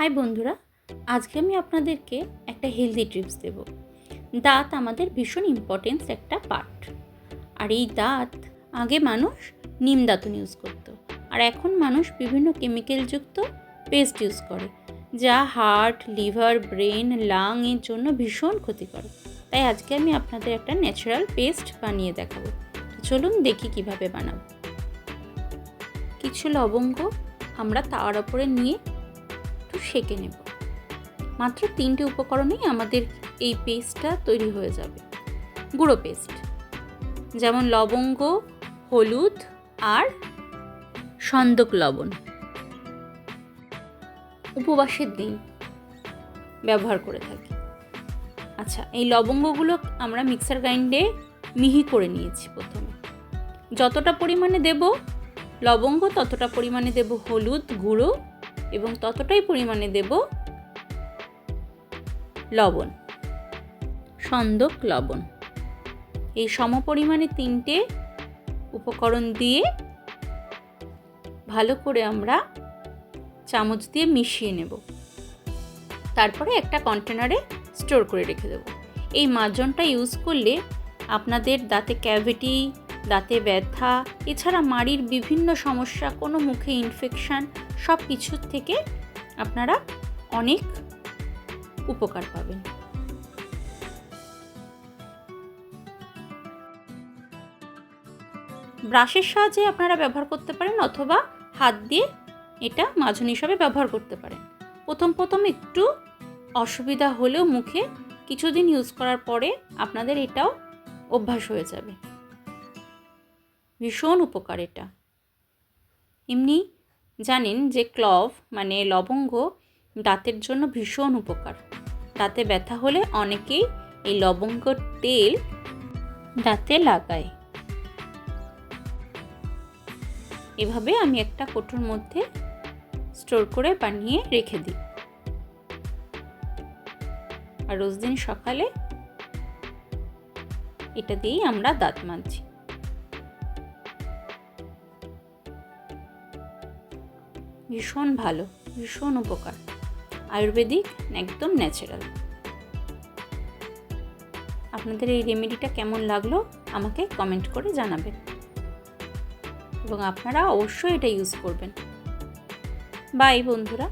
High বন্ধুরা, আজকে আমি আপনাদেরকে একটা হেলদি টিপস দেব। দাঁত আমাদের ভীষণ ইম্পর্টেন্স একটা পার্ট। আর এই দাঁত আগে মানুষ নিম দাঁতন ইউজ করত, আর এখন মানুষ বিভিন্ন কেমিক্যালযুক্ত পেস্ট ইউজ করে, যা হার্ট, লিভার, ব্রেন, লাং এর জন্য ভীষণ ক্ষতিকর। তাই আজকে আমি আপনাদের একটা ন্যাচারাল পেস্ট বানিয়ে দেখাবো। তো চলুন দেখি কিভাবে বানাবো। কিছু লবঙ্গ আমরা তাওয়ার ওপরে নিয়ে একটু সেঁকে নেব। মাত্র 3টে উপকরণেই আমাদের এই পেস্টটা তৈরি হয়ে যাবে। গুঁড়ো পেস্ট, যেমন লবঙ্গ, হলুদ আর সন্দক লবণ। উপবাসের দিন ব্যবহার করে থাকি। আচ্ছা, এই লবঙ্গগুলো আমরা মিক্সার গ্রাইন্ডে মিহি করে নিয়েছি। প্রথমে যতটা পরিমাণে দেব লবঙ্গ, ততটা পরিমাণে দেব হলুদ গুঁড়ো এবং ততটাই পরিমাণে দেব লবণ, সন্দক লবণ। এই সমপরিমাণে 3টে উপকরণ দিয়ে ভালো করে আমরা চামচ দিয়ে মিশিয়ে নেব। তারপরে একটা কন্টেনারে স্টোর করে রেখে দেব। এই মাজনটা ইউজ করলে আপনাদের দাঁতে ক্যাভিটি, দাঁতে ব্যথা, এছাড়া মাড়ির বিভিন্ন সমস্যা, কোনো মুখে ইনফেকশান, সব কিছুর থেকে আপনারা অনেক উপকার পাবেন। ব্রাশের সাহায্যে আপনারা ব্যবহার করতে পারেন, অথবা হাত দিয়ে এটা মাজন হিসাবে ব্যবহার করতে পারেন। প্রথম একটু অসুবিধা হলেও মুখে কিছুদিন ইউজ করার পরে আপনাদের এটাও অভ্যাস হয়ে যাবে। ভীষণ উপকার এটা। এমনি জানেন যে ক্লভ মানে লবঙ্গ দাঁতের জন্য ভীষণ উপকার। দাঁতে ব্যথা হলে অনেকেই এই লবঙ্গর তেল দাঁতে লাগায়। এভাবে আমি একটা কৌটোর মধ্যে স্টোর করে বানিয়ে রেখে দিই, আর রোজ দিন সকালে এটা দিয়েই আমরা দাঁত মাজছি। ভীষণ ভালো, ভীষণ উপকার, আয়ুর্বেদিক, একদম ন্যাচারাল। আপনাদের এই রেমেডিটা কেমন লাগলো আমাকে কমেন্ট করে জানাবেন, এবং আপনারা অবশ্যই এটা ইউজ করবেন। বাই বন্ধুরা।